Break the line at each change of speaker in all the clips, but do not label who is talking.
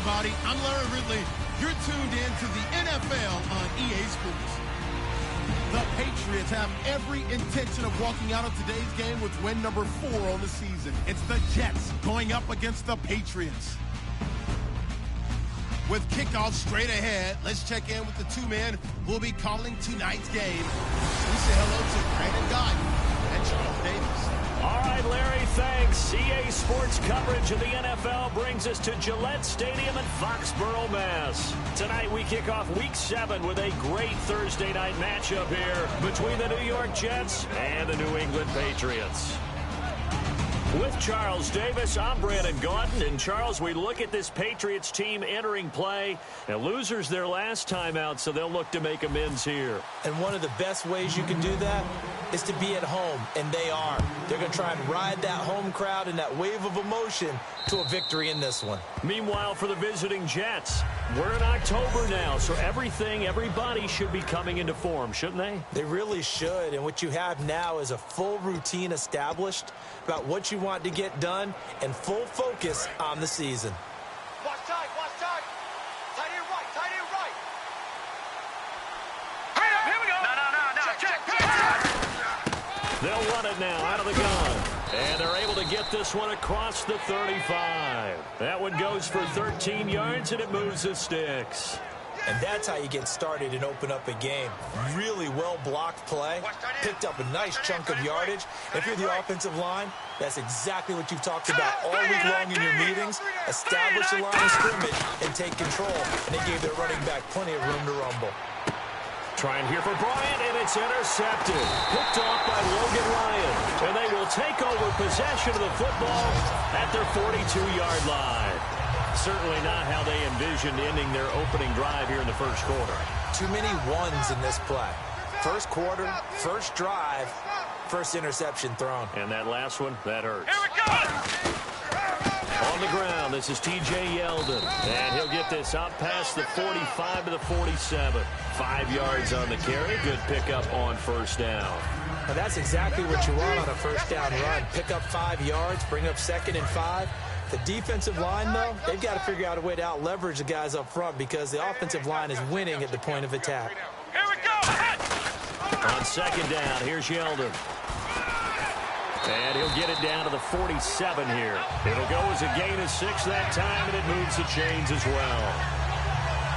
everybody. I'm Larry Ridley. You're tuned in to the NFL on EA Sports. The Patriots have every intention of walking out of today's game with win number 4 on the season. It's the Jets going up against the Patriots. With kickoff straight ahead, let's check in with the two men who will be calling tonight's game. We say hello to Brandon Guyton and Charles Davis.
All right, Larry, thanks. EA Sports coverage of the NFL brings us to Gillette Stadium in Foxborough, Mass. Tonight we kick off Week 7 with a great Thursday night matchup here between the New York Jets and the New England Patriots. With Charles Davis, I'm Brandon Guyton. And Charles, we look at this Patriots team entering play. And losers their last time out, so they'll look to make amends here.
And one of the best ways you can do that is to be at home, and they are. They're going to try and ride that home crowd and that wave of emotion to a victory in this one.
Meanwhile, for the visiting Jets, we're in October now, so everybody should be coming into form, shouldn't they?
They really should, and what you have now is a full routine established about what you want to get done and full focus on the season.
Watch tight, watch tight. Tight end right, tight end right. Here we go. No. Check.
They'll run it now out of the gun. And they're able to get this one across the 35. That one goes for 13 yards, and it moves the sticks.
And that's how you get started and open up a game. Really well-blocked play, picked up a nice chunk of yardage. If you're the offensive line, that's exactly what you've talked about all week long in your meetings. Establish a line of scrimmage and take control. And they gave their running back plenty of room to rumble.
Trying here for Bryant, and it's intercepted. Picked off by Logan Ryan. And they will take over possession of the football at their 42-yard line. Certainly not how they envisioned ending their opening drive here in the first quarter.
Too many ones in this play. First quarter, first drive, first interception thrown.
And that last one, that hurts.
Here we go.
On the ground, this is T.J. Yeldon. And he'll get this out past the 45 to the 47. 5 yards on the carry. Good pickup on first down.
Well, that's exactly what you want on a first down run. Pick up 5 yards, bring up 2nd and 5. The defensive line, though, they've got to figure out a way to out-leverage the guys up front because the offensive line is winning at the point of attack.
Here we go.
On second down, here's Yeldon. And he'll get it down to the 47 here. It'll go as a gain of 6 that time, and it moves the chains as well.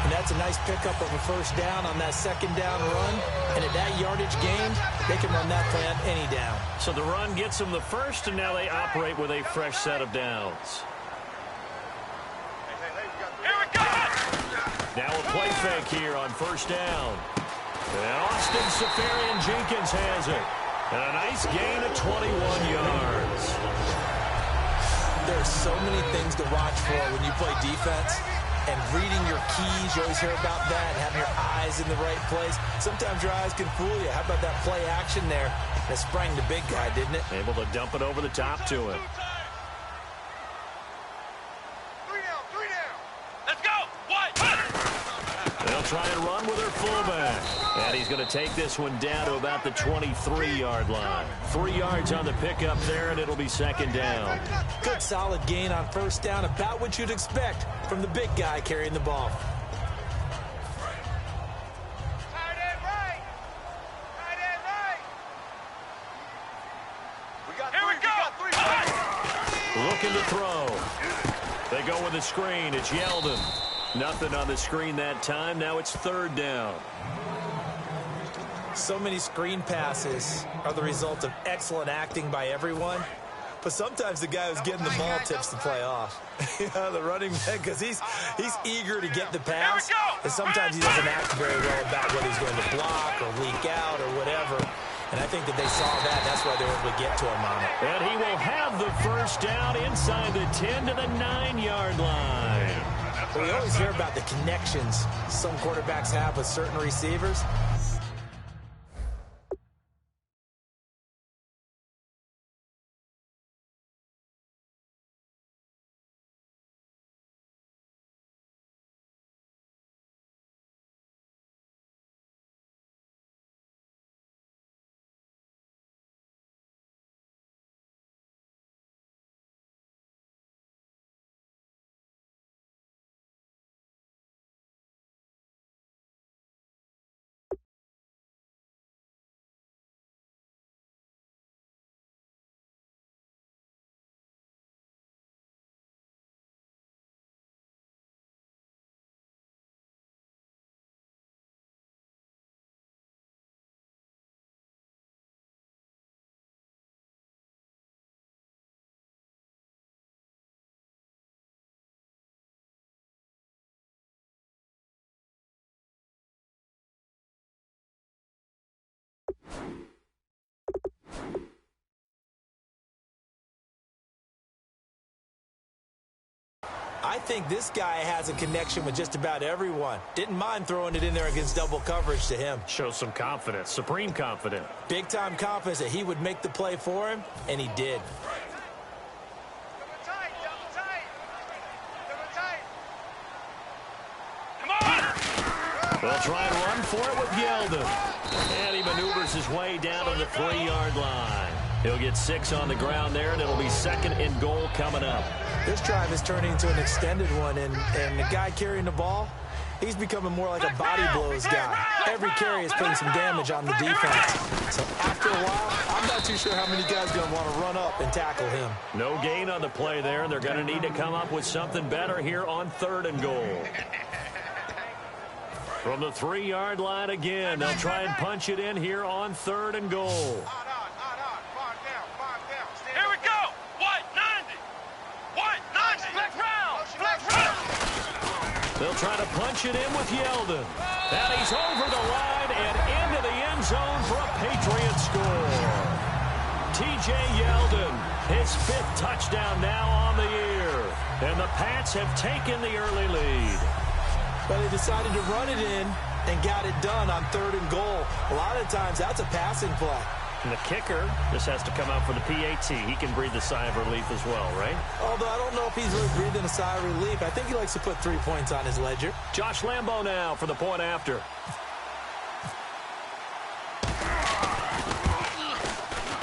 And that's a nice pickup of a first down on that second down run. And at that yardage gain, they can run that play on any down.
So the run gets them the first, and now they operate with a fresh set of downs.
Here we go.
Now a play fake here on first down. And Austin Seferian-Jenkins has it. And a nice gain of 21 yards.
There's so many things to watch for when you play defense. And reading your keys, you always hear about that, having your eyes in the right place. Sometimes your eyes can fool you. How about that play action there? That sprang the big guy, didn't it?
Able to dump it over the top to him.
Three down. Let's go. What?
They'll try and run with their fullback. And he's going to take this one down to about the 23-yard line. 3 yards on the pickup there, and it'll be second down.
Good solid gain on first down, about what you'd expect from the big guy carrying the ball.
Tight end right. Here we go.
Looking to throw. They go with a screen. It's Yeldon. Nothing on the screen that time. Now it's third down.
So many screen passes are the result of excellent acting by everyone. But sometimes the guy who's getting the ball tips the play off. The running back, because he's eager to get the pass. And sometimes he doesn't act very well about whether he's going to block or leak out or whatever. And I think that they saw that. That's why they were able to get to him on it.
And he will have the first down inside the 10 to the 9-yard line.
We always hear about the connections some quarterbacks have with certain receivers. I think this guy has a connection with just about everyone. Didn't mind throwing it in there against double coverage to him.
Shows some confidence, supreme confidence.
Big-time confidence that he would make the play for him, and he did.
They'll try and run for it with Yeldon. And he maneuvers his way down to the 3-yard line. He'll get 6 on the ground there, and it'll be 2nd and goal coming up.
This drive is turning into an extended one, and the guy carrying the ball, he's becoming more like a body blows guy. Every carry is putting some damage on the defense. So after a while, I'm not too sure how many guys are going to want to run up and tackle him.
No gain on the play there, and they're going to need to come up with something better here on 3rd and goal. From the 3-yard line again, they'll try and punch it in here on 3rd and goal.
Here we go. White 90. White 90. Flex round. Flex round.
They'll try to punch it in with Yeldon. And he's over the line and into the end zone for a Patriot score. T.J. Yeldon, his 5th touchdown now on the year. And the Pats have taken the early lead.
But they decided to run it in and got it done on 3rd and goal. A lot of times, that's a passing play.
And the kicker just has to come out for the PAT. He can breathe a sigh of relief as well, right?
Although I don't know if he's really breathing a sigh of relief. I think he likes to put 3 points on his ledger.
Josh Lambo now for the point after.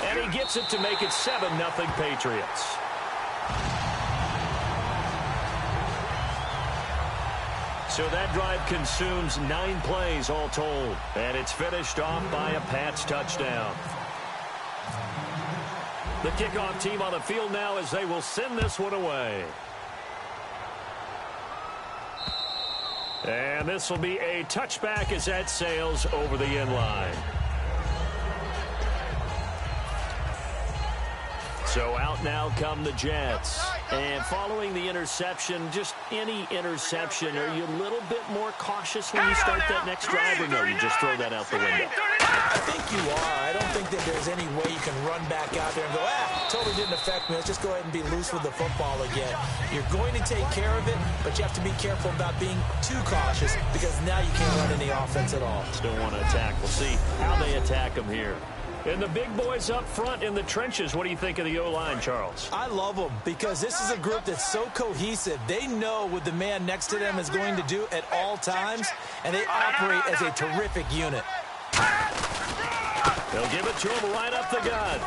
And he gets it to make it 7-0 Patriots. So that drive consumes 9 plays all told. And it's finished off by a Pats touchdown. The kickoff team on the field now as they will send this one away. And this will be a touchback as that sails over the end line. So out now come the Jets. And following the interception, just any interception, are you a little bit more cautious when you start that next drive, or no, you just throw that out the window?
I think you are. I don't think that there's any way you can run back out there and go, totally didn't affect me. Let's just go ahead and be loose with the football again. You're going to take care of it, but you have to be careful about being too cautious because now you can't run any offense at all.
Still want to attack. We'll see how they attack them here. And the big boys up front in the trenches, what do you think of the O-line, Charles?
I love them because this is a group that's so cohesive. They know what the man next to them is going to do at all times, and they operate as a terrific unit.
They'll give it to him right up the gut.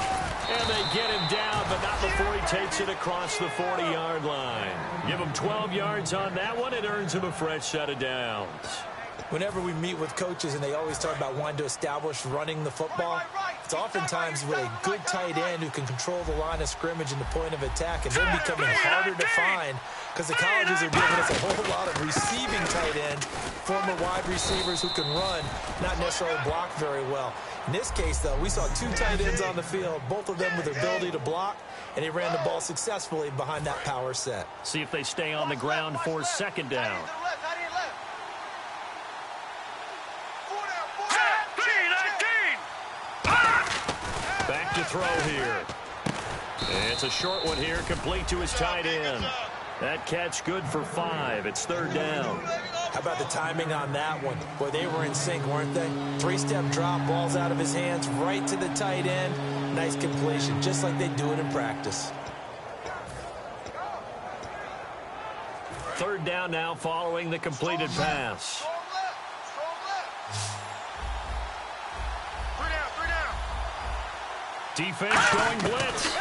And they get him down, but not before he takes it across the 40-yard line. Give him 12 yards on that one. It earns him a fresh set of downs.
Whenever we meet with coaches and they always talk about wanting to establish running the football, it's oftentimes with a good tight end who can control the line of scrimmage and the point of attack, and they're becoming harder to find because the colleges are giving us a whole lot of receiving tight ends, former wide receivers who can run, not necessarily block very well. In this case, though, we saw 2 tight ends on the field, both of them with the ability to block, and they ran the ball successfully behind that power set.
See if they stay on the ground for 2nd down. Back to throw here. And it's a short one here, complete to his tight end. That catch good for 5. It's 3rd down.
How about the timing on that one? Boy, they were in sync, weren't they? 3-step drop, balls out of his hands, right to the tight end. Nice completion, just like they do it in practice.
3rd down now following the completed pass. Defense going blitz.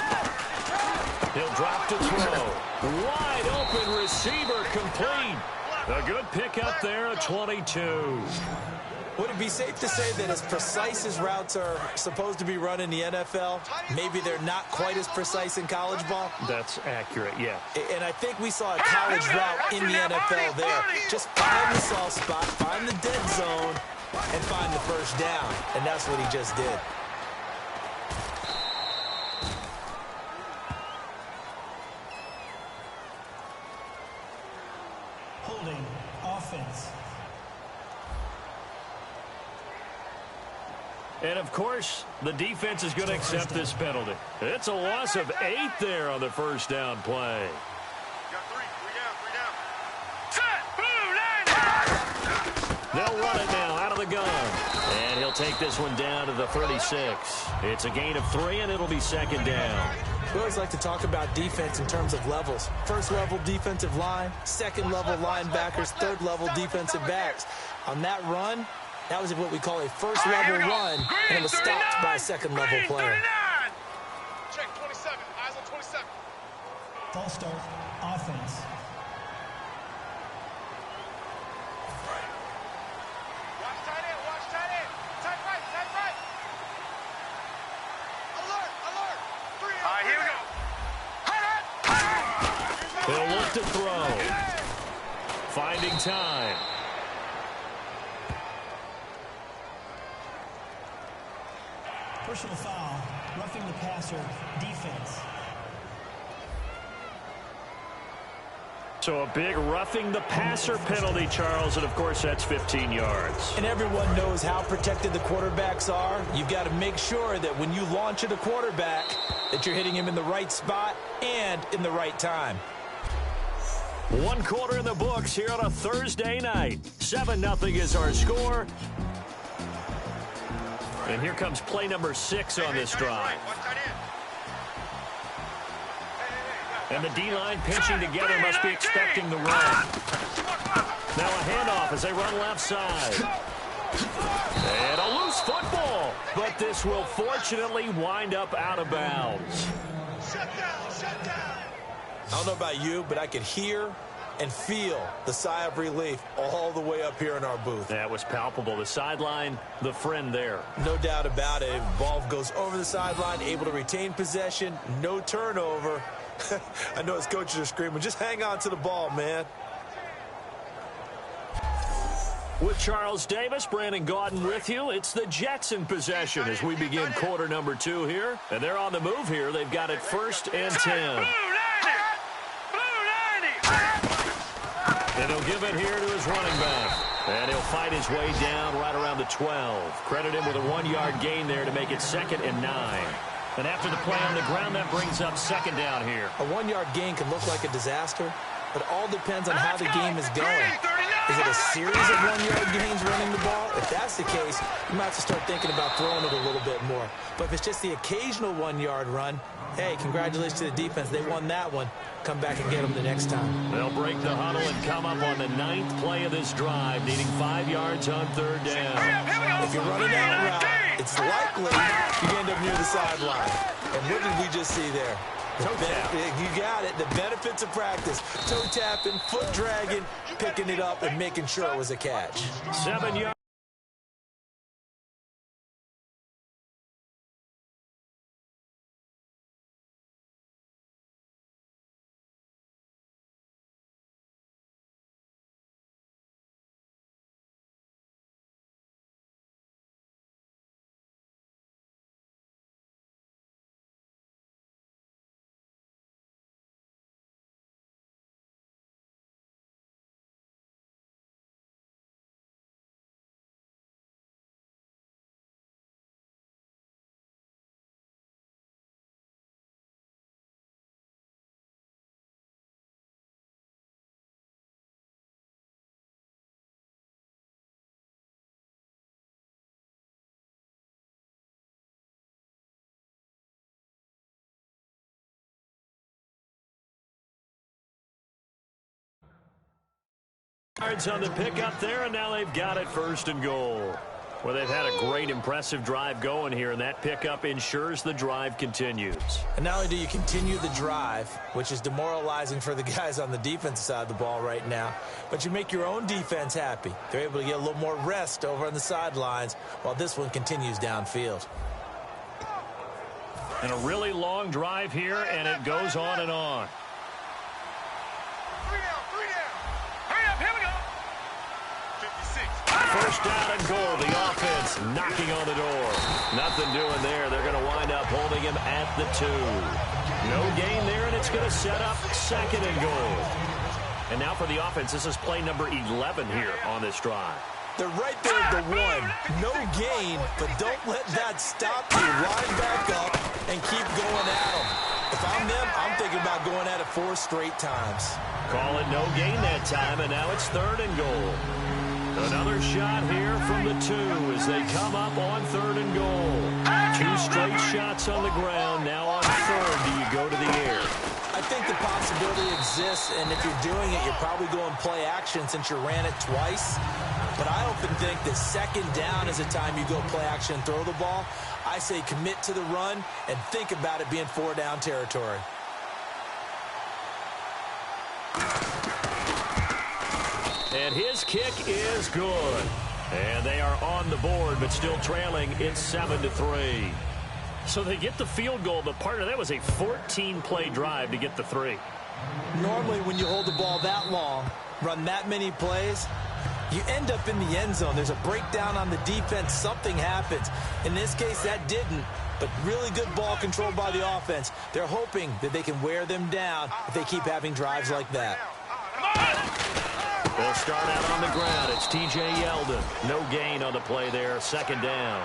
He'll drop to throw. Wide open receiver complete. A good pickup there at 22.
Would it be safe to say that as precise as routes are supposed to be run in the NFL, maybe they're not quite as precise in college ball?
That's accurate, yeah.
And I think we saw a college route in the NFL there. Just find the soft spot, find the dead zone, and find the 1st down. And that's what he just did.
Holding offense.
And, of course, the defense is going to accept this penalty. It's a loss of 8 there on the 1st down play.
Got 3 down.
They'll run it now out of the gun. And he'll take this one down to the 36. It's a gain of 3, and it'll be second down.
We always like to talk about defense in terms of levels. First level defensive line, second level linebackers, third level defensive backs. On that run, that was what we call a first level run, and it was stopped by a second level player.
Check 27. Eyes on 27.
False start. Offense.
Watch tight end. Watch tight end. Tight right. Tight right. Alert. Alert. 3. All right, here we go.
He'll look to throw. Finding time.
Personal foul. Roughing the passer. Defense.
So a big roughing the passer penalty, Charles, and of course that's 15 yards.
And everyone knows how protected the quarterbacks are. You've got to make sure that when you launch at a quarterback, that you're hitting him in the right spot and in the right time.
1 quarter in the books here on a Thursday night. 7-0 is our score. And here comes play number 6 on this drive. And the D-line pinching together must be expecting the run. Now a handoff as they run left side. And a loose football. But this will fortunately wind up out of bounds.
Shut down. Shut down.
I don't know about you, but I could hear and feel the sigh of relief all the way up here in our booth.
That was palpable. The sideline, the friend there.
No doubt about it. Ball goes over the sideline, able to retain possession, no turnover. I know his coaches are screaming, just hang on to the ball, man.
With Charles Davis, Brandon Gaudin with you. It's the Jets in possession as we begin quarter number 2 here. And they're on the move here. They've got it 1st and 10. And he'll give it here to his running back. And he'll fight his way down right around the 12. Credit him with a 1-yard gain there to make it 2nd and 9. And after the play on the ground, that brings up 2nd down here.
A 1-yard gain can look like a disaster, but all depends on how the game is going. Is it a series of 1-yard gains running the ball? If that's the case, you might have to start thinking about throwing it a little bit more. But if it's just the occasional 1-yard run, hey, congratulations to the defense. They won that one. Come back and get them the next time.
They'll break the huddle and come up on the 9th play of this drive, needing 5 yards on 3rd down.
If you're running that route, it's likely you end up near the sideline. And what did we just see there?
Toe tap.
You got it. The benefits of practice. Toe tapping, foot dragging, picking it up, and making sure it was a catch.
7 yards. Yards on the pickup there, and now they've got it 1st and goal. Well, they've had a great, impressive drive going here, and that pickup ensures the drive continues.
And not only do you continue the drive, which is demoralizing for the guys on the defensive side of the ball right now, but you make your own defense happy. They're able to get a little more rest over on the sidelines while this one continues downfield.
And a really long drive here, and it goes on and on.
3 down. 3 down. Hurry up. Here we go. 56.
1st down and goal. The offense knocking on the door. Nothing doing there. They're going to wind up holding him at the 2. No gain there, and it's going to set up 2nd and goal. And now for the offense, this is play number 11 here on this drive.
They're right there at the 1. No gain, but don't let that stop you. Line back up and keep going at them. If I'm them, I'm thinking about going at it 4 straight times.
Call it no gain that time, and now it's 3rd and goal. Another shot here from the 2 as they come up on 3rd and goal. 2 straight shots on the ground. Now on 3rd, do you go to the air?
I think the possibility exists, and if you're doing it, you're probably going play action since you ran it twice. But I often think that 2nd down is the time you go play action and throw the ball. I say commit to the run and think about it being 4-down territory.
And his kick is good. And they are on the board, but still trailing. It's 7-3. So they get the field goal, but part of that was a 14-play drive to get the 3.
Normally, when you hold the ball that long, run that many plays, you end up in the end zone. There's a breakdown on the defense. Something happens. In this case, that didn't, but really good ball control by the offense. They're hoping that they can wear them down if they keep having drives like that.
They'll start out on the ground. It's T.J. Yeldon. No gain on the play there. 2nd down.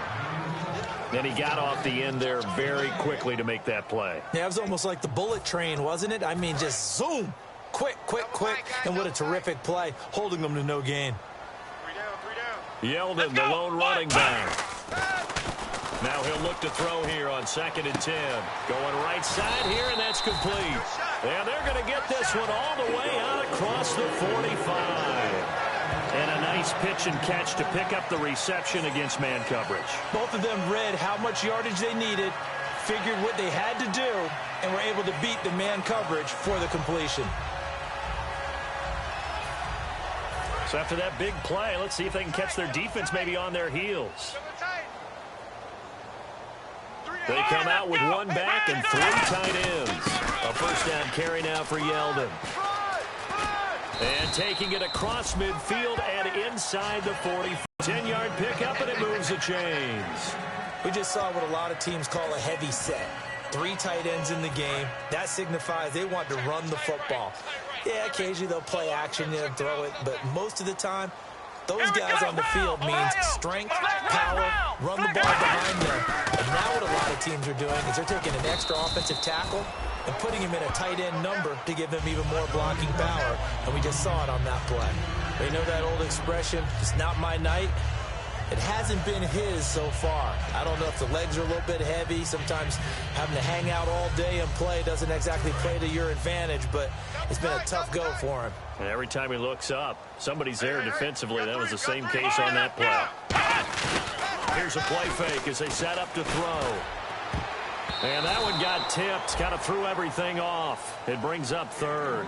Then he got off the end there very quickly to make that play.
Yeah, it was almost like the bullet train, wasn't it? I mean, just zoom. Quick, quick, quick. And what a terrific play, holding them to no gain.
3 down.
Yeldon, the lone running back. Now he'll look to throw here on 2nd and 10. Going right side here, and that's complete. And they're going to get this one all the way out across the 45. And a nice pitch and catch to pick up the reception against man coverage.
Both of them read how much yardage they needed, figured what they had to do, and were able to beat the man coverage for the completion.
So after that big play, let's see if they can catch their defense maybe on their heels. They come out with 1 back and 3 tight ends. A 1st down carry now for Yeldon. And taking it across midfield and inside the 40. 10-yard pickup, and it moves the chains.
We just saw what a lot of teams call a heavy set. 3 tight ends in the game. That signifies they want to run the football. Yeah, occasionally they'll play action and throw it, but most of the time, those guys on the field means strength, power, run the ball behind them. And now what a lot of teams are doing is they're taking an extra offensive tackle and putting him in a tight end number to give them even more blocking power. And we just saw it on that play. You know that old expression, it's not my night? It hasn't been his so far. I don't know if the legs are a little bit heavy. Sometimes having to hang out all day and play doesn't exactly play to your advantage, but it's been a tough go for him.
And every time he looks up, somebody's there defensively. That was the same case on that play. Here's a play fake as they set up to throw. And that one got tipped, kind of threw everything off. It brings up 3rd.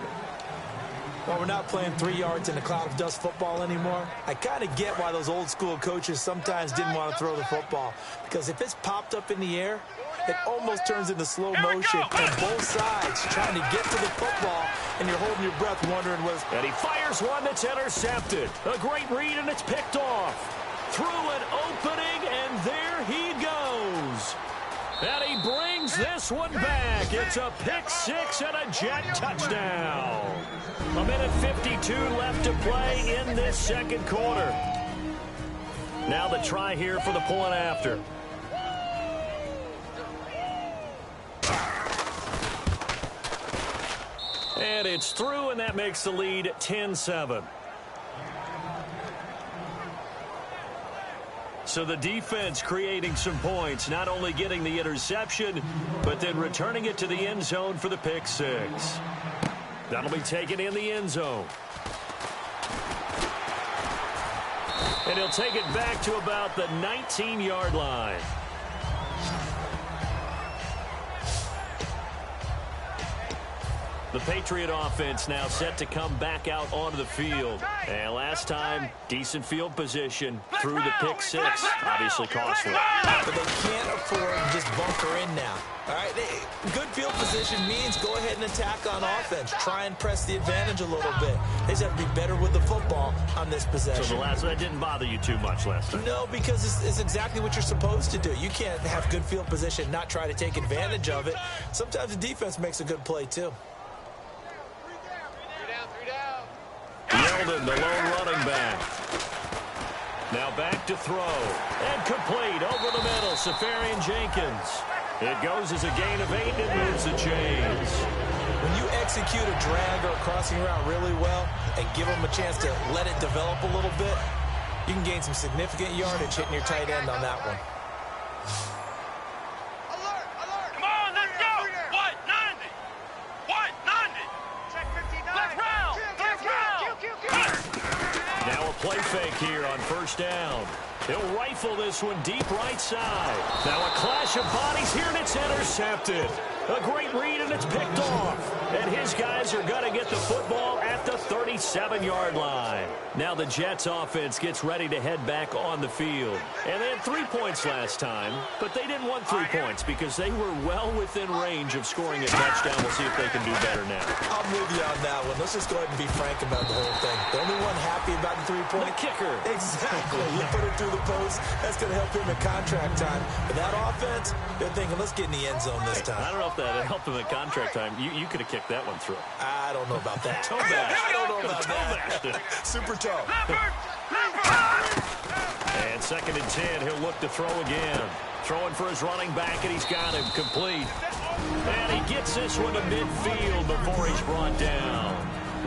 Well, we're not playing 3 yards in a cloud of dust football anymore. I kind of get why those old school coaches sometimes didn't want to throw the football. Because if it's popped up in the air, it almost turns into slow motion on both sides trying to get to the football, and you're holding your breath wondering what.
And he fires one that's intercepted. A great read, and it's picked off. Through an opening, and there he goes. And he brings this one back. It's a pick 6 and a jet touchdown. 1:52 left to play in this 2nd quarter. Now the try here for the point after. And it's through, and that makes the lead 10-7. So the defense creating some points, not only getting the interception, but then returning it to the end zone for the pick 6. That'll be taken in the end zone. And he'll take it back to about the 19-yard line. The Patriot offense now set to come back out onto the field. And last time, decent field position through the pick 6. Obviously costly.
But they can't afford to just bunker in now. All right, good field position means go ahead and attack on offense. Try and press the advantage a little bit. They just have to be better with the football on this possession.
So that didn't bother you too much last time?
No, because it's exactly what you're supposed to do. You can't have good field position, not try to take advantage of it. Sometimes the defense makes a good play, too.
Yeldon, the lone running back. Now back to throw. And complete over the middle. Safarian Jenkins. It goes as a gain of 8 and moves the chains.
When you execute a drag or a crossing route really well and give them a chance to let it develop a little bit, You can gain some significant yardage hitting your tight end on that one.
Come on, let's go. What? 90. What? 90. Check 59. Let's round. Let's round.
Now a play fake here on first down. He'll rifle this one deep right side. Now a clash of bodies here, and it's intercepted. A great read, and it's picked off. And his guys are going to get the football at the 37-yard line. Now the Jets offense gets ready to head back on the field. And they had 3 points last time, but they didn't want 3 points because they were well within range of scoring a touchdown. We'll see if they can do better now.
I'm with you on that one. Let's just go ahead and be frank about the whole thing. The only one happy about the 3-point?
The kicker.
Exactly. You put it through the post. That's going to help him in contract time. But that offense, they're thinking, let's get in the end zone this time.
I don't know if that helped him in contract time. You could have kicked that one through.
I don't know about that.
Toe bash.
I don't know about that. Super toe.
And 2nd and 10, he'll look to throw again. Throwing for his running back, and he's got him complete. And he gets this one to midfield before he's brought down.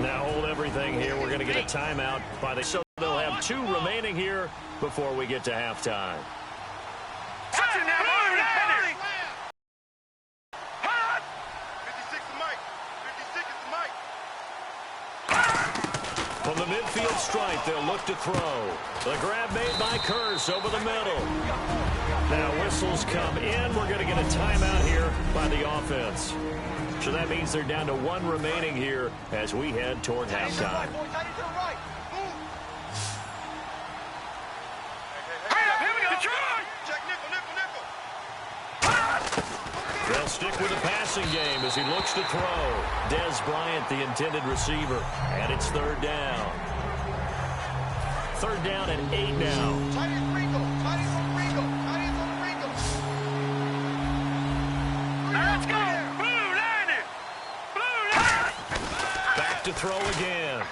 Now hold everything here. We're going to get a timeout by the... So they'll have 2 remaining here before we get to halftime. From the midfield stripe, they'll look to throw. The grab made by Curse over the middle. Now whistles come in. We're going to get a timeout here by the offense. So that means they're down to 1 remaining here as we head toward halftime. They'll stick with the passing game as he looks to throw. Dez Bryant, the intended receiver. And it's 3rd down. 3rd down and 8 now.
Let's go. Blue landed.
Back to throw again.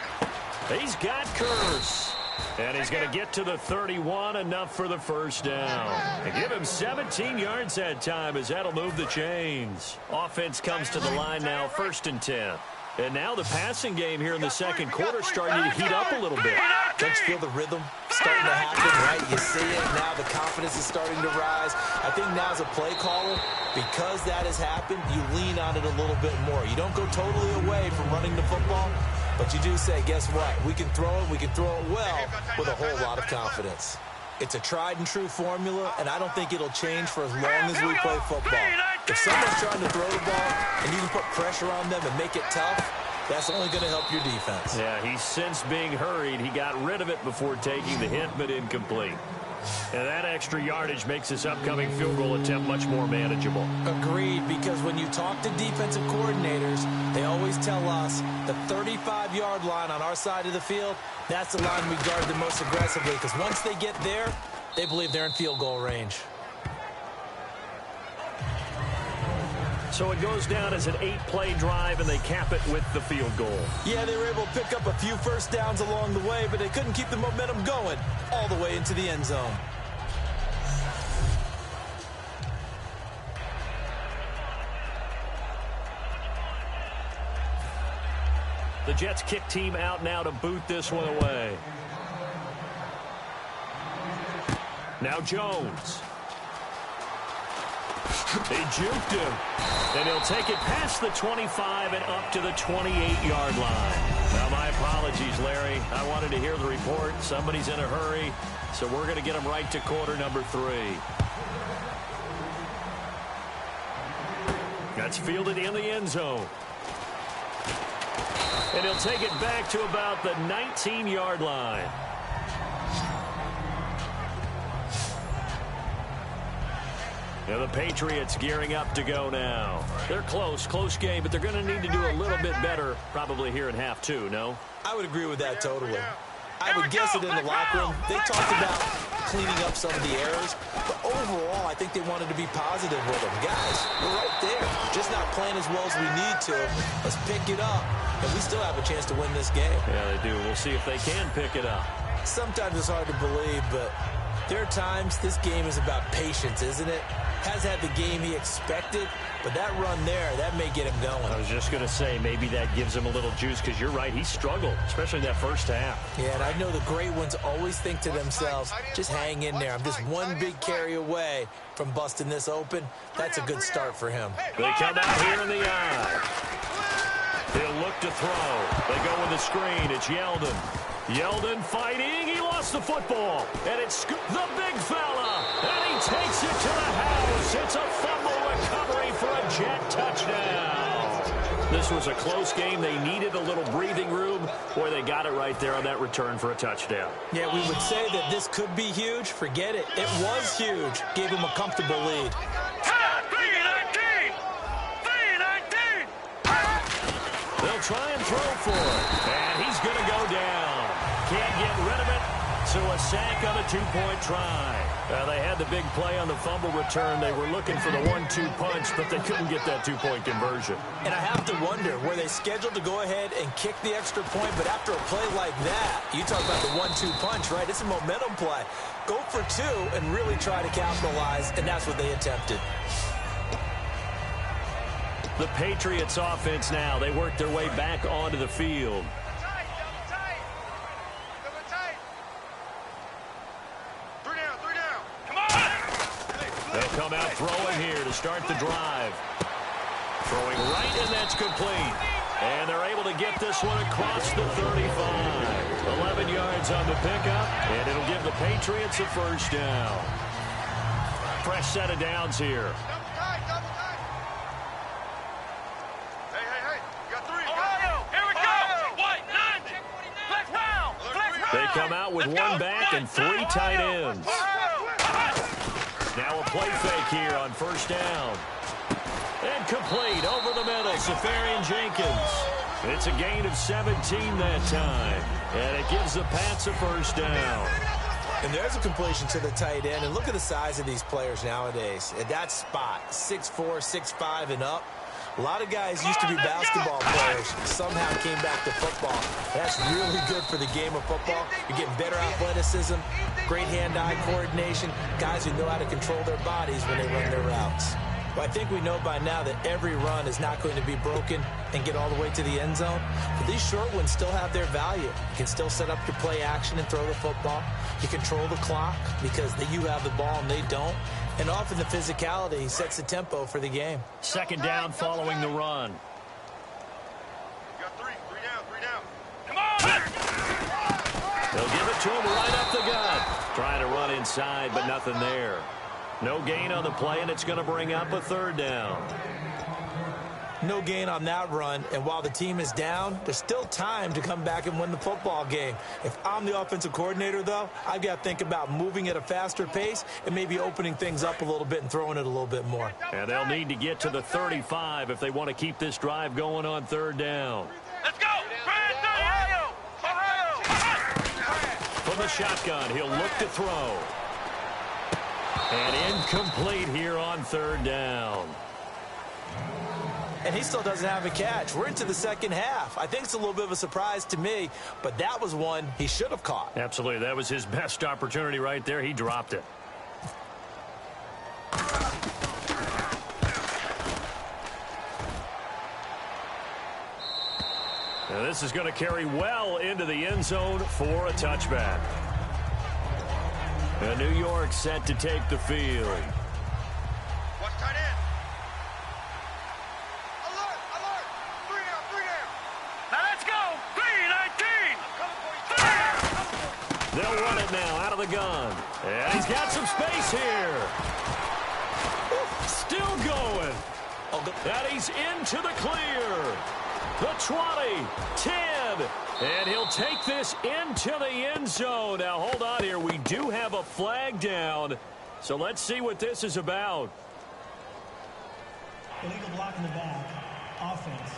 He's got Curse. And he's going to get to the 31, enough for the 1st down. And give him 17 yards that time as that'll move the chains. Offense comes to the line now, 1st and 10. And now the passing game here in the 2nd quarter starting to heat up a little bit.
Don't you feel the rhythm starting to happen, right? You see it. Now the confidence is starting to rise. I think now as a play caller, because that has happened, you lean on it a little bit more. You don't go totally away from running the football, but you do say, guess what? We can throw it well with a whole lot of confidence. It's a tried and true formula, and I don't think it'll change for as long as we play football. If someone's trying to throw the ball and you can put pressure on them and make it tough, that's only going to help your defense.
Yeah, he's since being hurried. He got rid of it before taking the hit, but incomplete. And that extra yardage makes this upcoming field goal attempt much more manageable.
Agreed, because when you talk to defensive coordinators, they always tell us the 35-yard line on our side of the field, that's the line we guard the most aggressively, because once they get there, they believe they're in field goal range.
So it goes down as an 8-play drive, and they cap it with the field goal.
Yeah, they were able to pick up a few first downs along the way, but they couldn't keep the momentum going all the way into the end zone.
The Jets kick team out now to boot this one away. Now Jones. They juked him. And he'll take it past the 25 and up to the 28-yard line. Now, my apologies, Larry. I wanted to hear the report. Somebody's in a hurry, so we're going to get him right to quarter number 3. That's fielded in the end zone. And he'll take it back to about the 19-yard line. Now the Patriots gearing up to go now. They're close game, but they're going to need to do a little bit better probably here in half 2, no?
I would agree with that totally. I would guess it in the locker room. They talked about cleaning up some of the errors, but overall, I think they wanted to be positive with them. Guys, we're right there. Just not playing as well as we need to. Let's pick it up, and we still have a chance to win this game.
Yeah, they do. We'll see if they can pick it up.
Sometimes it's hard to believe, but there are times this game is about patience, isn't it? Has had the game he expected, But that run there, that may get him going.
I was just going to say, maybe that gives him a little juice, because you're right, he struggled, especially in that first half.
Yeah, and I know the great ones always think to themselves, just hang in there. I'm just one big carry away from busting this open. That's a good start for him.
They come out here in the eye. He'll look to throw. They go with the screen. It's Yeldon. Yeldon fighting. He lost the football. And it's the big fella. And he takes it to the house. It's a fumble recovery for a Jet touchdown. This was a close game. They needed a little breathing room. Boy, they got it right there on that return for a touchdown.
Yeah, we would say that this could be huge. Forget it. It was huge. Gave him a comfortable lead.
They'll try and throw for it. And he's going to go down. Can't get rid of it. So a sack on a two-point try. They had the big play on the fumble return. They were looking for the 1-2 punch, but they couldn't get that two-point conversion.
And I have to wonder, were they scheduled to go ahead and kick the extra point? But after a play like that, you talk about the 1-2 punch, right? It's a momentum play. Go for two and really try to capitalize, and that's what they attempted.
The Patriots offense now. They work their way back onto the field. They'll come out throwing here to start the drive. Throwing right, and that's complete. And they're able to get this one across the 35. 11 yards on the pickup, and it'll give the Patriots a first down. Fresh set of downs here. They come out with one back and three tight ends. Now a play fake here on first down. And complete over the middle, Safarian Jenkins. It's a gain of 17 that time. And it gives the Pats a first down.
And there's a completion to the tight end. And look at the size of these players nowadays. At that spot, 6'4", 6'5", and up. A lot of guys used to be basketball players, somehow came back to football. That's really good for the game of football. You're getting better athleticism, great hand-eye coordination, guys who know how to control their bodies when they run their routes. Well, I think we know by now that every run is not going to be broken and get all the way to the end zone. But these short ones still have their value. You can still set up your play action and throw the football. You control the clock because you have the ball and they don't. And often the physicality sets the tempo for the game.
Second down following the run.
You got three down. Come on!
They'll give it to him right up the gut. Trying to run inside, but nothing there. No gain on the play, and it's going to bring up a third down.
No gain on that run, and while the team is down, there's still time to come back and win the football game. If I'm the offensive coordinator, though, I've got to think about moving at a faster pace and maybe opening things up a little bit and throwing it a little bit more.
And they'll need to get to the 35 if they want to keep this drive going on third down.
Let's go! Ohio!
From the shotgun, he'll look to throw. And incomplete here on third down.
And he still doesn't have a catch. We're into the second half. I think it's a little bit of a surprise to me, but that was one he should have caught.
Absolutely. That was his best opportunity right there. He dropped it. Now this is going to carry well into the end zone for a touchback. And New York set to take the field.
Watch tight end. Alert! 3 down. Now let's go! 3-19!
They'll run it now out of the gun. And he's got some space here. Still going. And he's into the clear. The 20, 10, and he'll take this into the end zone. Now, hold on here. We do have a flag down, so let's see what this is about.
Illegal block in the back. Offense.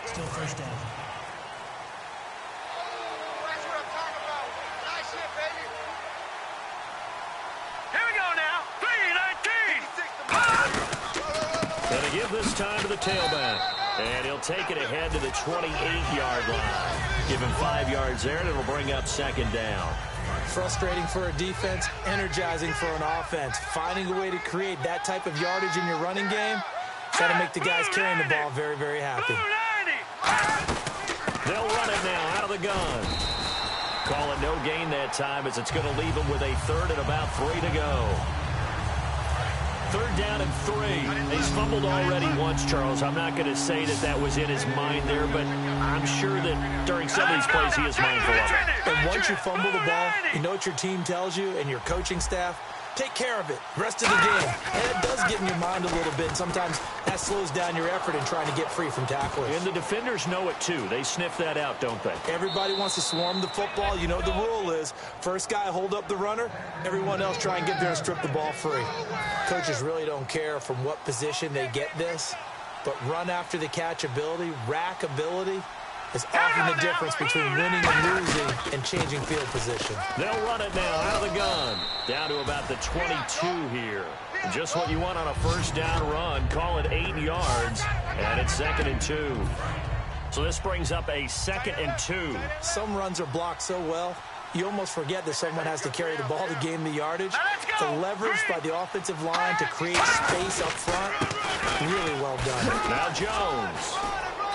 Still first down.
That's what I'm talking about. Nice hit, baby. Here we go now. 3-19!
Gonna give this time to the tailback. And he'll take it ahead to the 28-yard line. Give him 5 yards there, and it'll bring up second down.
Frustrating for a defense, energizing for an offense. Finding a way to create that type of yardage in your running game, try to make the guys carrying the ball very, very happy.
They'll run it now out of the gun. Call it no gain that time as it's going to leave them with a third and about 3 to go. Third down and 3. He's fumbled already once, Charles. I'm not going to say that that was in his mind there, but I'm sure that during some of these plays he is mindful of it.
And once you fumble the ball, you know what your team tells you and your coaching staff? Take care of it. Rest of the game. And it does get in your mind a little bit. Sometimes that slows down your effort in trying to get free from tacklers.
And the defenders know it too. They sniff that out, don't they?
Everybody wants to swarm the football. You know the rule is first guy hold up the runner, everyone else try and get there and strip the ball free. Coaches really don't care from what position they get this, but run after the catch ability, rack ability, is often the difference between winning and losing and changing field position.
They'll run it now out of the gun. Down to about the 22 here. Just what you want on a first down run. Call it 8 yards, and it's 2nd and 2. So this brings up a 2nd and 2.
Some runs are blocked so well, you almost forget that someone has to carry the ball to gain the yardage. The leverage by the offensive line to create space up front, really well done.
Now Jones.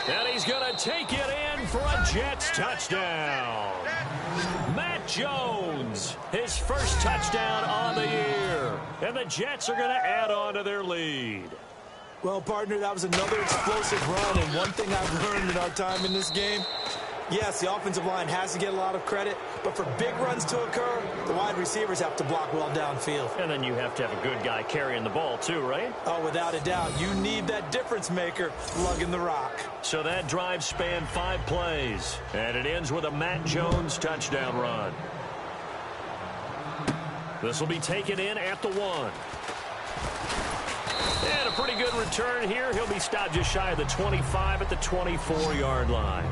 And he's going to take it in for a Jets touchdown. Matt Jones, his first touchdown on the year. And the Jets are going to add on to their lead.
Well, partner, that was another explosive run. And one thing I've learned in our time in this game, yes, the offensive line has to get a lot of credit, but for big runs to occur, the wide receivers have to block well downfield.
And then you have to have a good guy carrying the ball too, right?
Oh, without a doubt. You need that difference maker lugging the rock.
So that drive spanned 5 plays, and it ends with a Matt Jones touchdown run. This will be taken in at the 1. And a pretty good return here. He'll be stopped just shy of the 25 at the 24-yard line.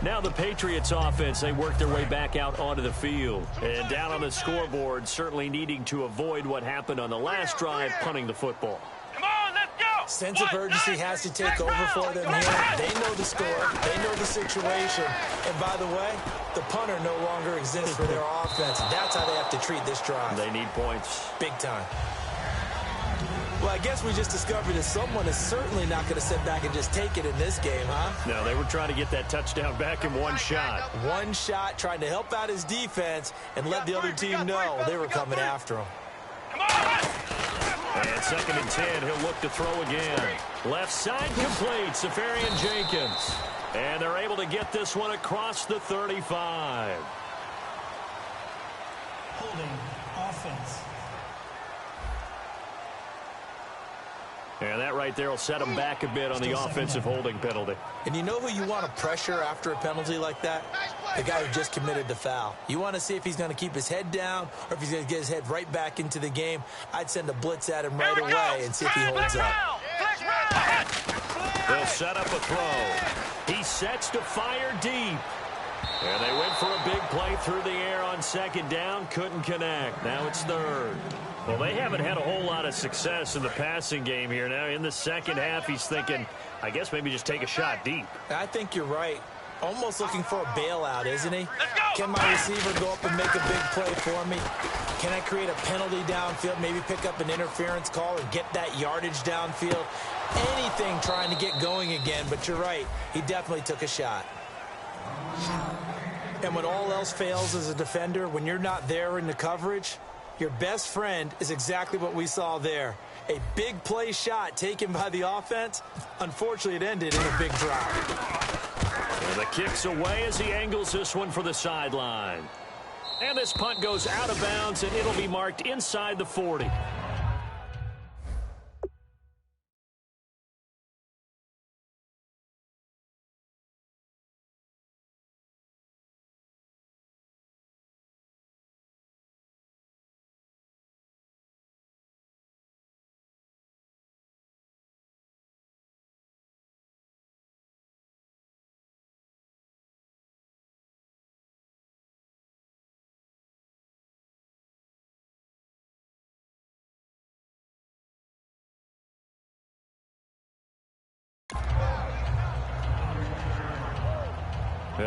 Now the Patriots offense, they work their way back out onto the field. And down on the scoreboard, certainly needing to avoid what happened on the last drive, punting the football.
Come on, let's go.
Sense of urgency has to take over for them here. They know the score. They know the situation. And by the way, the punter no longer exists for their offense. That's how they have to treat this drive.
They need points.
Big time. Well, I guess we just discovered that someone is certainly not going to sit back and just take it in this game, huh?
No, they were trying to get that touchdown back in one shot.
One shot, trying to help out his defense and let the other team know they were coming after him.
And 2nd and 10, he'll look to throw again. Left side complete, Safarian Jenkins. And they're able to get this one across the 35.
Holding offense.
And that right there will set him back a bit on the offensive holding penalty.
And you know who you want to pressure after a penalty like that? The guy who just committed the foul. You want to see if he's going to keep his head down or if he's going to get his head right back into the game. I'd send a blitz at him right away and see if he holds up.
They'll set up a throw. He sets to fire deep. And they went for a big play through the air on 2nd down. Couldn't connect. Now it's 3rd. Well, they haven't had a whole lot of success in the passing game here. Now, in the second half, he's thinking, I guess maybe just take a shot deep.
I think you're right. Almost looking for a bailout, isn't he? Can my receiver go up and make a big play for me? Can I create a penalty downfield, maybe pick up an interference call and get that yardage downfield? Anything trying to get going again, but you're right. He definitely took a shot. And when all else fails as a defender, when you're not there in the coverage, your best friend is exactly what we saw there. A big play shot taken by the offense. Unfortunately, it ended in a big drop.
And the kick's away as he angles this one for the sideline. And this punt goes out of bounds, and it'll be marked inside the 40.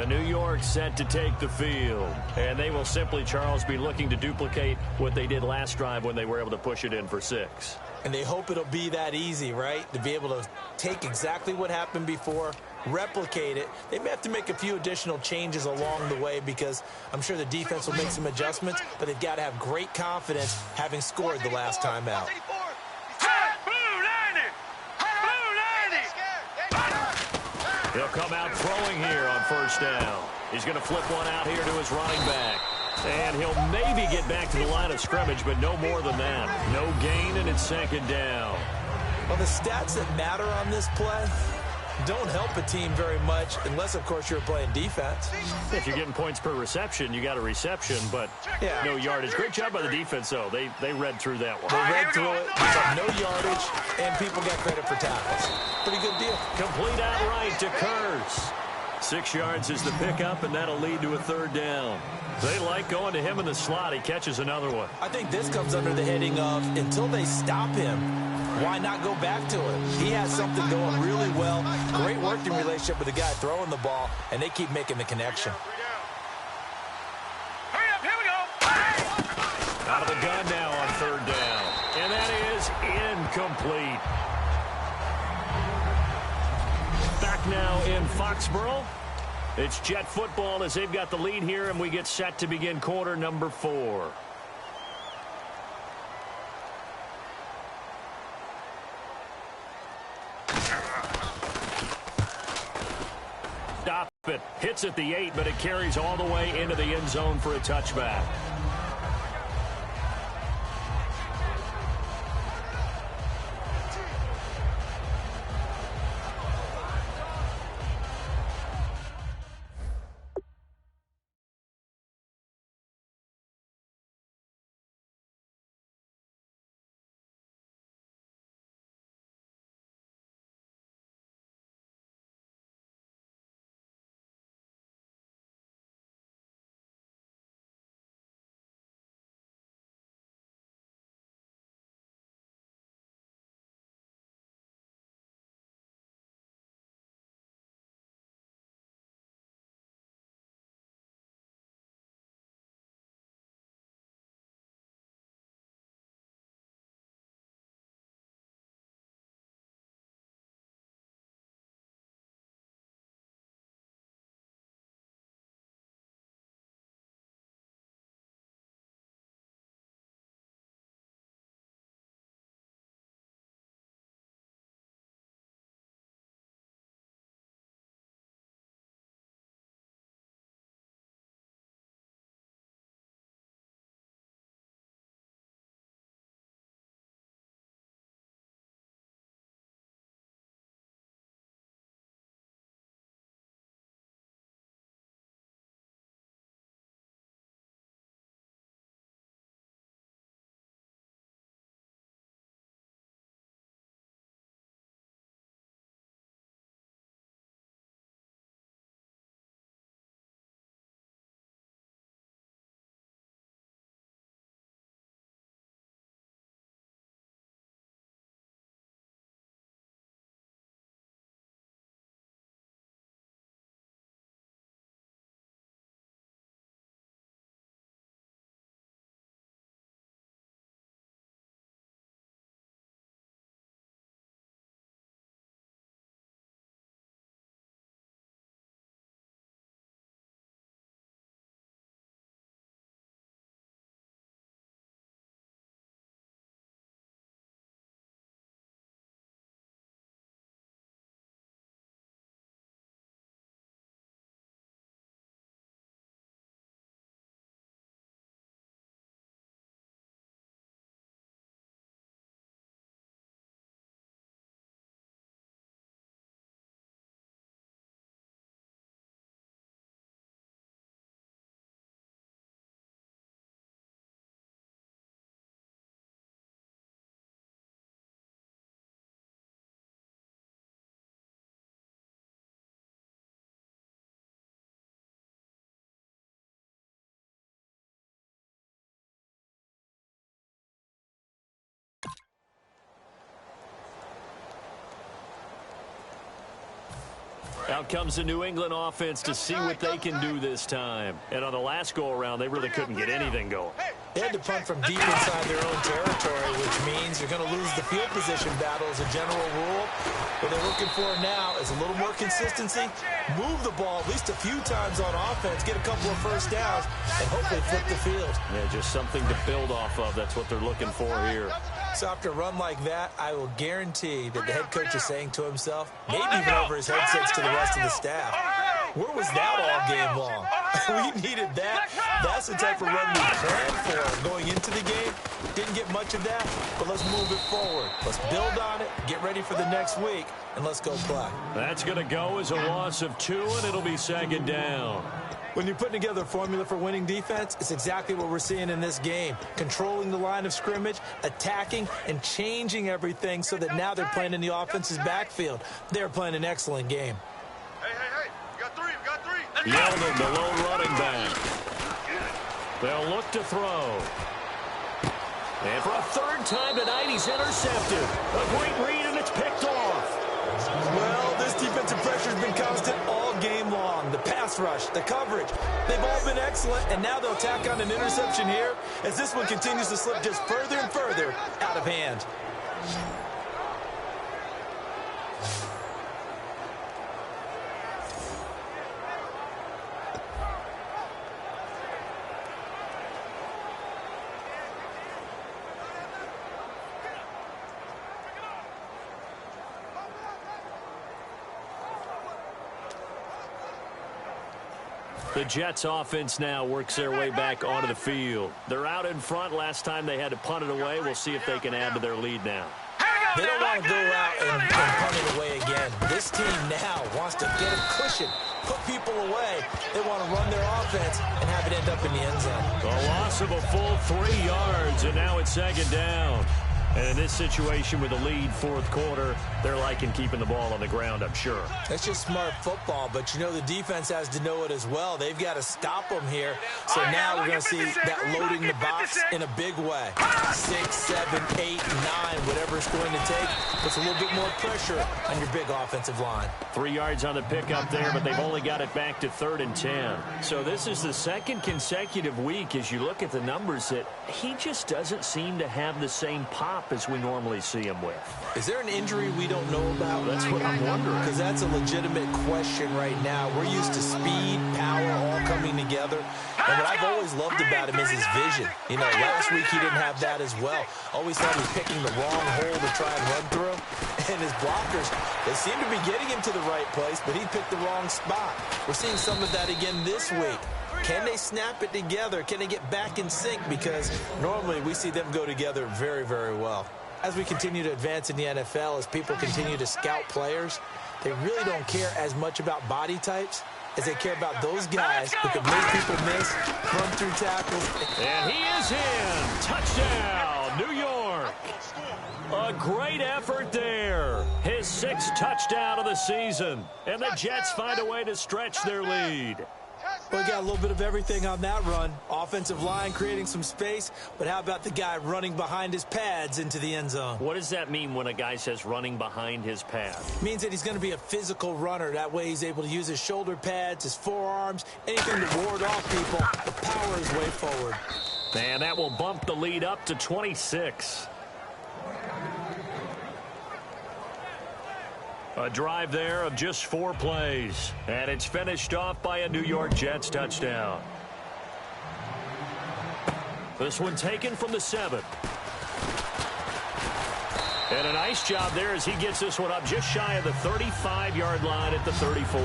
New York set to take the field. And they will simply, Charles, be looking to duplicate what they did last drive when they were able to push it in for 6.
And they hope it'll be that easy, right? To be able to take exactly what happened before, replicate it. They may have to make a few additional changes along the way because I'm sure the defense will make some adjustments, but they've got to have great confidence having scored the last time out.
He'll come out throwing here on first down. He's going to flip one out here to his running back. And he'll maybe get back to the line of scrimmage, but no more than that. No gain, and it's second down.
Well, the stats that matter on this play don't help a team very much unless, of course, you're playing defense.
If you're getting points per reception, you got a reception, but no yardage. Great job by the defense, though. They read through that one.
They read through it, but no yardage, and people got credit for tackles. Pretty good deal.
Complete outright to Kurz. 6 yards is the pickup, and that'll lead to a third down. They like going to him in the slot. He catches another one.
I think this comes under the heading of until they stop him, why not go back to it? He has something going really well. Great working relationship with the guy throwing the ball, and they keep making the connection.
Hurry up, here we go.
Out of the gun now on third down. And that is incomplete. Back now in Foxborough. It's Jet football as they've got the lead here, and we get set to begin quarter number 4. Stop it. Hits at the 8, but it carries all the way into the end zone for a touchback. Out comes the New England offense to see what they can do this time. And on the last go-around, they really couldn't get anything going.
They had to punt from deep inside their own territory, which means you're going to lose the field position battle as a general rule. What they're looking for now is a little more consistency, move the ball at least a few times on offense, get a couple of first downs, and hopefully flip the field.
Yeah, just something to build off of. That's what they're looking for here.
So after a run like that, I will guarantee that the head coach is saying to himself, maybe even over his headsets to the rest of the staff, where was that all game long? We needed that. That's the type of run we planned for going into the game. Didn't get much of that, but let's move it forward. Let's build on it, get ready for the next week, and let's go play.
That's going to go as a loss of 2, and it'll be second down.
When you're putting together a formula for winning defense, it's exactly what we're seeing in this game. Controlling the line of scrimmage, attacking, and changing everything so that now they're playing in the offense's backfield. They're playing an excellent game.
Hey, we got three.
Yeldon, the lone running back. They'll look to throw. And for a third time tonight, he's intercepted. A great read, and it's picked off.
Well, this defensive pressure has been constant all game long. The pass rush, the coverage, they've all been excellent, and now they'll tack on an interception here as this one continues to slip just further and further out of hand.
The Jets offense now works their way back onto the field. They're out in front. Last time they had to punt it away. We'll see if they can add to their lead now.
They don't want to go out and punt it away again. This team now wants to get a cushion, put people away. They want to run their offense and have it end up in the end zone.
A loss of a full 3 yards, and now it's second down. And in this situation with the lead fourth quarter, they're liking keeping the ball on the ground, I'm sure.
That's just smart football, but you know the defense has to know it as well. They've got to stop them here. So now we're going to see that loading the box in a big way. 6, 7, 8, 9, whatever it's going to take. Puts a little bit more pressure on your big offensive line.
3 yards on the pickup there, but they've only got it back to 3rd and 10. So this is the second consecutive week, as you look at the numbers, that he just doesn't seem to have the same pop as we normally see him with.
Is there an injury we don't know about?
That's what I'm wondering.
Because that's a legitimate question right now. We're used to speed, power, all coming together. And what I've always loved about him is his vision. You know, last week he didn't have that as well. Always thought he was picking the wrong hole to try and run through. And his blockers, they seem to be getting him to the right place, but he picked the wrong spot. We're seeing some of that again this week. Can they snap it together? Can they get back in sync? Because normally we see them go together very, very well. As we continue to advance in the NFL, as people continue to scout players, they really don't care as much about body types as they care about those guys who can make people miss, run through tackles.
And he is in. Touchdown, New York. A great effort there. His 6th touchdown of the season. And the Jets find a way to stretch their lead.
Well, we got a little bit of everything on that run. Offensive line creating some space, but how about the guy running behind his pads into the end zone?
What does that mean when a guy says running behind his pad?
It means that he's going to be a physical runner. That way he's able to use his shoulder pads, his forearms, anything to ward off people, but power his way forward.
And that will bump the lead up to 26. A drive there of just 4 plays. And it's finished off by a New York Jets touchdown. This one taken from the 7. And a nice job there as he gets this one up just shy of the 35-yard line at the 34.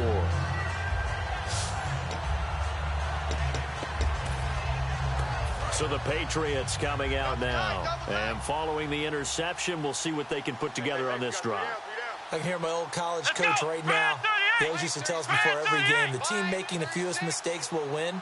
So the Patriots coming out now. And following the interception, we'll see what they can put together on this drive.
I can hear my old college coach right now. He always used to tell us before every game, the team making the fewest mistakes will win.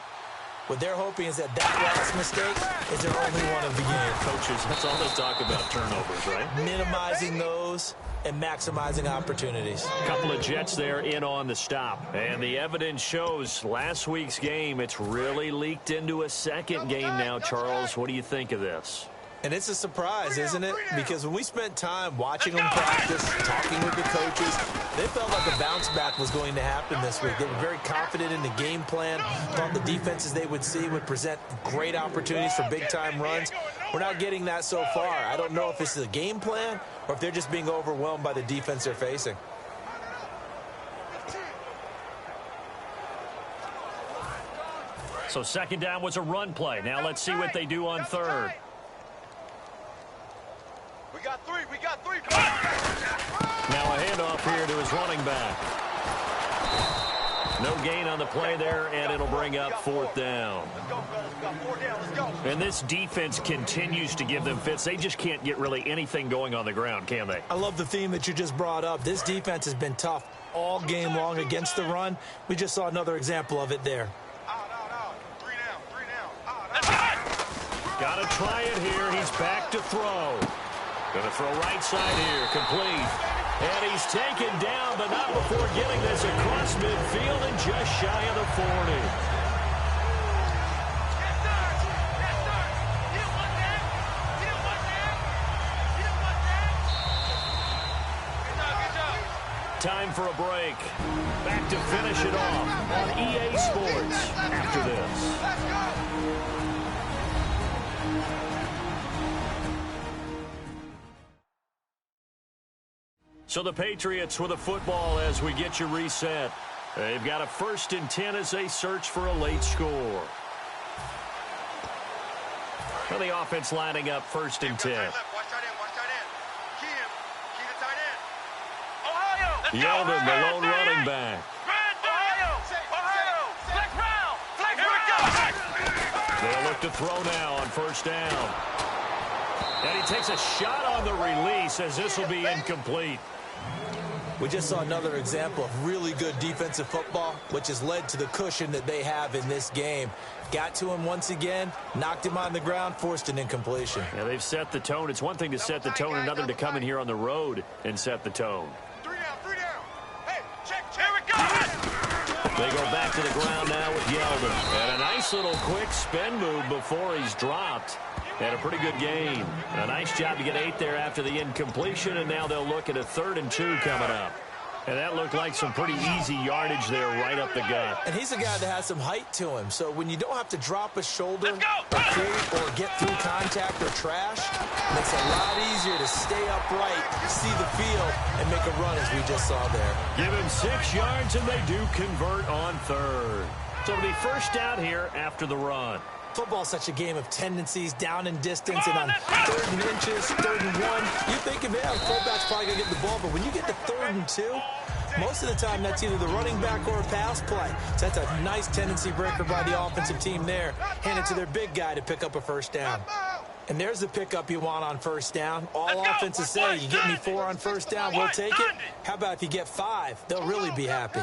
What they're hoping is that last mistake is their only one of the game.
Coaches, that's all they talk about, turnovers, right?
Minimizing those and maximizing opportunities.
A couple of Jets there in on the stop. And the evidence shows last week's game, it's really leaked into a second game now, Charles. What do you think of this?
And it's a surprise, isn't it? Because when we spent time watching them practice, talking with the coaches, they felt like a bounce back was going to happen this week. They were very confident in the game plan, thought the defenses they would see would present great opportunities for big-time runs. We're not getting that so far. I don't know if this is a game plan or if they're just being overwhelmed by the defense they're facing.
So second down was a run play. Now let's see what they do on third.
We got three.
Now a handoff here to his running back. No gain on the play there, and it'll bring up fourth down.
Let's go, fellas. We got 4 down. Let's go.
And this defense continues to give them fits. They just can't get really anything going on the ground, can they?
I love the theme that you just brought up. This defense has been tough all game long against the run. We just saw another example of it there.
Out. 3 down.
Got to try it here. He's back to throw. Going to throw right side here. Complete. And he's taken down, but not before getting this across midfield and just shy of the 40. Time for a break. Back to finish it off on EA Sports after this. So the Patriots with a football as we get you reset. They've got a 1st and 10 as they search for a late score. Well, the offense lining up 1st and 10.
Watch tight end. Key the tight end. Ohio.
Yeldon, the lone running back.
Ohio. Flex round.
They'll look to throw now on 1st down. And he takes a shot on the release as this will be incomplete.
We just saw another example of really good defensive football, which has led to the cushion that they have in this game. Got to him once again, knocked him on the ground, forced an incompletion.
Yeah, they've set the tone. It's one thing to set the tone, another to come in here on the road and set the tone.
3 down. Hey, check. Here we go.
They go back to the ground now with Yeldon. And a nice little quick spin move before he's dropped. Had a pretty good game. A nice job to get 8 there after the incompletion, and now they'll look at a 3rd and 2 coming up. And that looked like some pretty easy yardage there right up the gut.
And he's a guy that has some height to him. So when you don't have to drop a shoulder or get through contact or trash, it's a lot easier to stay upright, see the field, and make a run as we just saw there.
Give him 6 yards, and they do convert on 3rd. So it'll be 1st down here after the run.
Football's such a game of tendencies, down and distance, and on 3rd and inches, 3rd and 1, you think of it, fullback's probably going to get the ball, but when you get to 3rd and 2, most of the time that's either the running back or a pass play. So that's a nice tendency breaker by the offensive team there. Hand it to their big guy to pick up a 1st down. And there's the pickup you want on 1st down. All offenses say, you get me 4 on 1st down, we'll take it. How about if you get 5? They'll really be happy.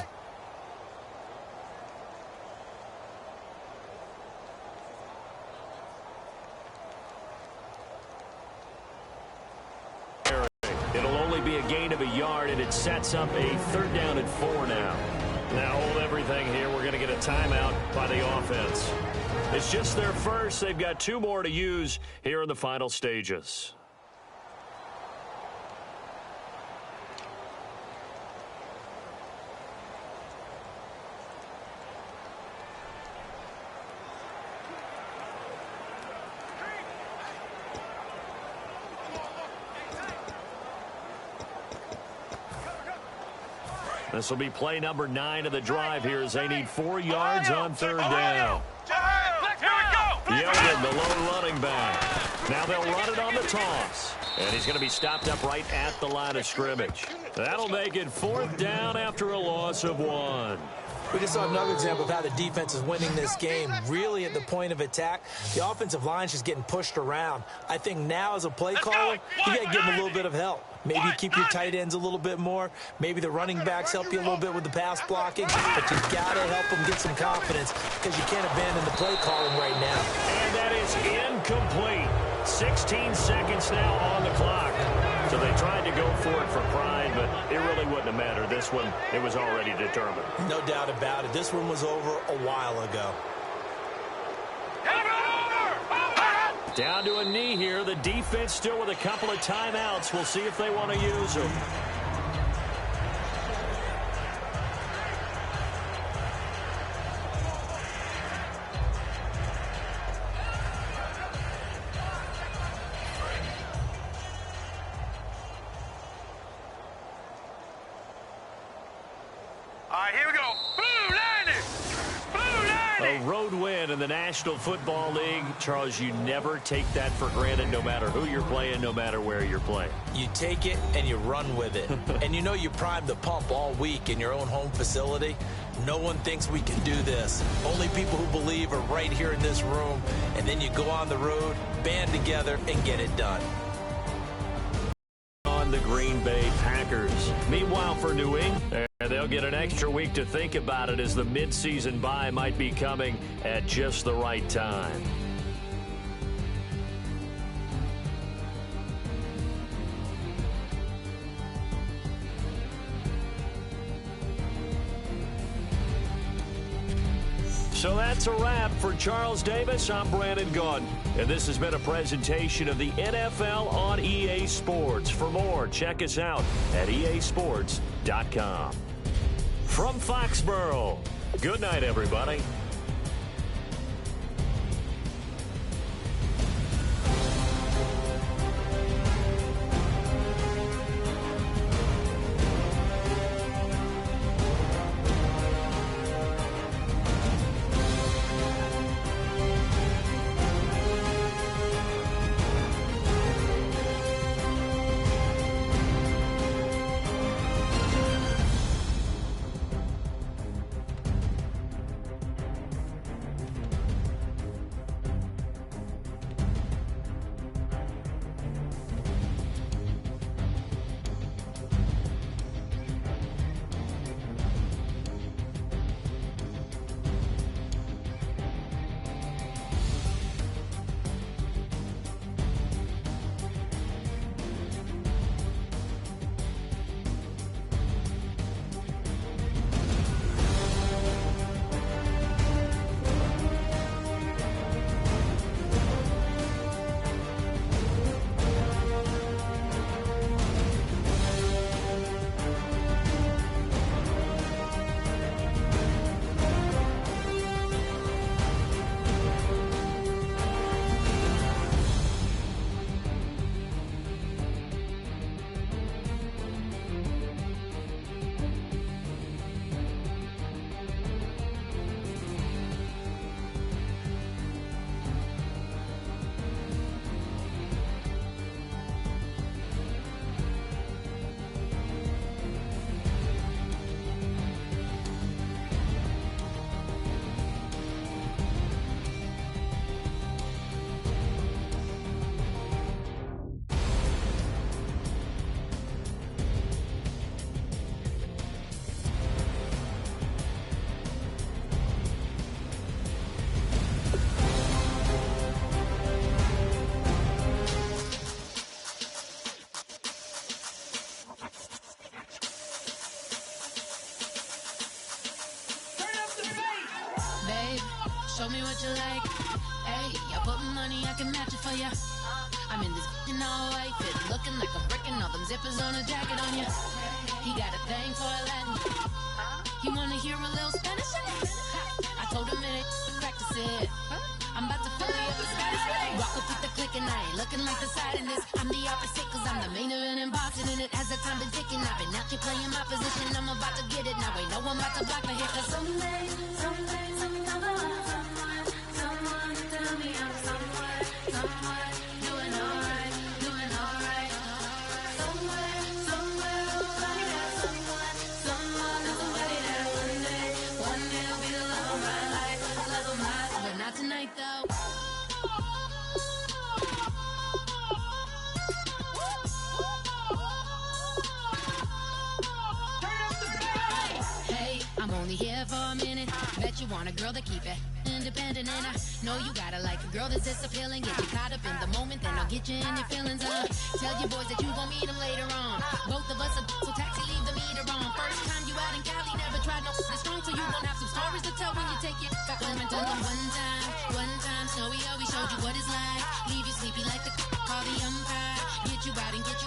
It'll only be a gain of a yard, and it sets up a 3rd down and 4 now. Now hold everything here. We're going to get a timeout by the offense. It's just their first. They've got 2 more to use here in the final stages. This will be play number 9 of the drive here as they need 4 yards on 3rd down. Yeldon, the lone running back. Now they'll run it on the toss. And he's going to be stopped up right at the line of scrimmage. That'll make it 4th down after a loss of 1.
We just saw another example of how the defense is winning this game. Really at the point of attack, the offensive line's just getting pushed around. I think now as a play caller, you got to give them a little bit of help. Maybe keep your tight ends a little bit more. Maybe the running backs help you a little bit with the pass blocking. But you got to help them get some confidence because you can't abandon the play calling right now.
And that is incomplete. 16 seconds now on the clock. So they tried to go for it for pride, but it really wouldn't have mattered. This one, it was already determined.
No doubt about it. This one was over a while ago.
Down to a knee here. The defense still with a couple of timeouts. We'll see if they want to use them.
All right, here we go. Blue 90! Blue 90!
A road win in the National Football League. Charles, you never take that for granted no matter who you're playing, no matter where you're playing.
You take it and you run with it. And you know you primed the pump all week in your own home facility. No one thinks we can do this. Only people who believe are right here in this room. And then you go on the road, band together, and get it done.
On the Green Bay Packers. Meanwhile, for New England, they'll get an extra week to think about it as the midseason bye might be coming at just the right time. So that's a wrap. For Charles Davis, I'm Brandon Gaudin. And this has been a presentation of the NFL on EA Sports. For more, check us out at easports.com. From Foxborough, good night, everybody.
Show me what you like. Hey, I put money, I can match it for ya. I'm in this all white fit, looking like a brick and all them zippers on a jacket on ya. He got a thing for a Latin. He wanna hear a little Spanish? I told him it ain't practice it. I'm about to fill you up with Spanish. Walk up with the click and I ain't looking like the side in this. I'm the opposite cause I'm the main event in boxing and it has the time been ticking. I've been out here playing my position, I'm about to get it. Now ain't no one about to block me here cause someday, someone tell me I'm someone doing alright, doing alright. Somewhere, somebody that someone is somebody that one day will be the love of my life, love of my life, but not tonight though. Hey, I'm only here for a minute. Bet you want a girl to keep it independent, and I know you gotta like a girl that's this appealing. Get you caught up in the moment, then I'll get you in your feelings. Tell your boys that you gon' meet them later on. Both of us are so taxi, leave the meter on. First time you out in Cali, never tried no this strong, so you gon' have some stories to tell when you take it back home and tell them one time, snowy, always show Showed you what it's like. Leave you sleepy like the call the umpire. Get you out and get you